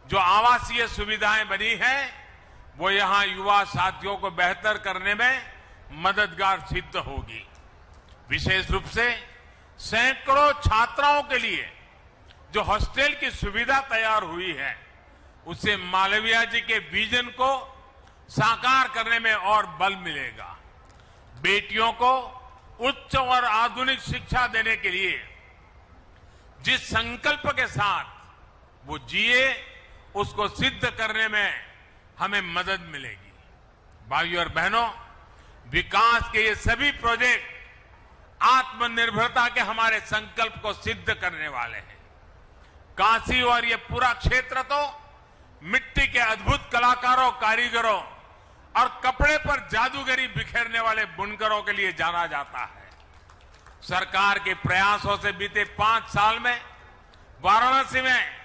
Speaker 5: जो आवासीय सुविधाएं बनी हैं, वो यहां युवा साथियों को बेहतर करने में मददगार सिद्ध होगी। विशेष रूप से सैकड़ों छात्राओं के लिए जो हॉस्टल की सुविधा तैयार हुई है, उससे मालवीय जी के विजन को साकार करने में और बल मिलेगा। बेटियों को उच्च और आधुनिक शिक्षा देने के लिए जिस संकल्प के साथ वो जिए उसको सिद्ध करने में हमें मदद मिलेगी। भाइयों और बहनों, विकास के ये सभी प्रोजेक्ट आत्मनिर्भरता के हमारे संकल्प को सिद्ध करने वाले हैं। काशी और ये पूरा क्षेत्र तो मिट्टी के अद्भुत कलाकारों, कारीगरों और कपड़े पर जादूगरी बिखेरने वाले बुनकरों के लिए जाना जाता है। सरकार के प्रयासों से बीते 5 साल में वाराणसी में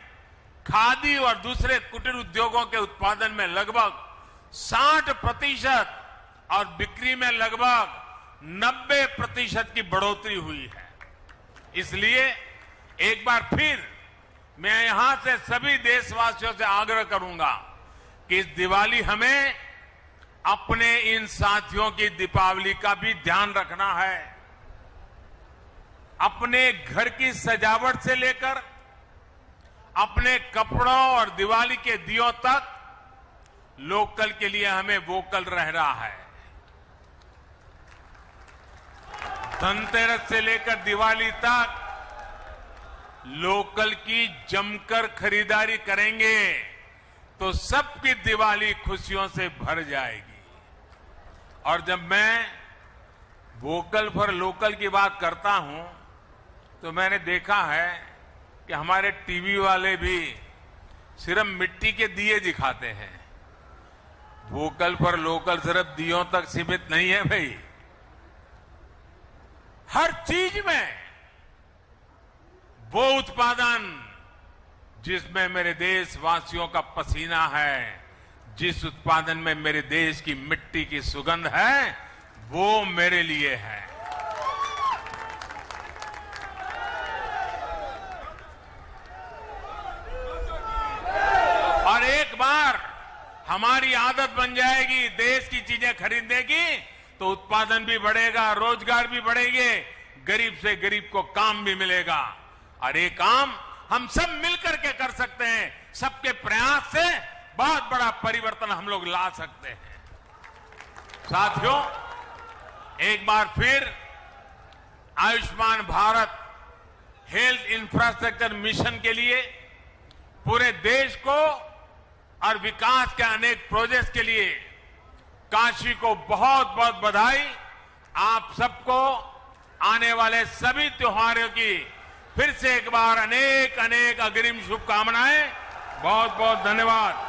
Speaker 5: खादी और दूसरे कुटीर उद्योगों के उत्पादन में लगभग 60% और बिक्री में लगभग 90% की बढ़ोतरी हुई है। इसलिए एक बार फिर मैं यहां से सभी देशवासियों से आग्रह करूंगा कि इस दिवाली हमें अपने इन साथियों की दीपावली का भी ध्यान रखना है। अपने घर की सजावट से लेकर अपने कपड़ों और दिवाली के दियों तक लोकल के लिए हमें वोकल रहना है। धनतेरस से लेकर दिवाली तक लोकल की जमकर खरीदारी करेंगे तो सबकी दिवाली खुशियों से भर जाएगी। और जब मैं वोकल फॉर लोकल की बात करता हूं तो मैंने देखा है कि हमारे टीवी वाले भी सिर्फ मिट्टी के दिए दिखाते हैं। वोकल फॉर लोकल सिर्फ दियों तक सीमित नहीं है भाई, हर चीज में वो उत्पादन जिसमें मेरे देशवासियों का पसीना है, जिस उत्पादन में मेरे देश की मिट्टी की सुगंध है, वो मेरे लिए है। और एक बार हमारी आदत बन जाएगी देश की चीजें खरीदने की तो उत्पादन भी बढ़ेगा, रोजगार भी बढ़ेंगे, गरीब से गरीब को काम भी मिलेगा। और ये काम हम सब मिलकर के कर सकते हैं। सबके प्रयास से बहुत बड़ा परिवर्तन हम लोग ला सकते हैं। साथियों, एक बार फिर Ayushman Bharat health infrastructure mission के लिए पूरे देश को और विकास के अनेक प्रोजेक्ट्स के लिए काशी को बहुत बहुत बधाई। आप सबको आने वाले सभी त्योहारों की फिर से एक बार अनेक अनेक अग्रिम शुभकामनाएं। बहुत बहुत धन्यवाद।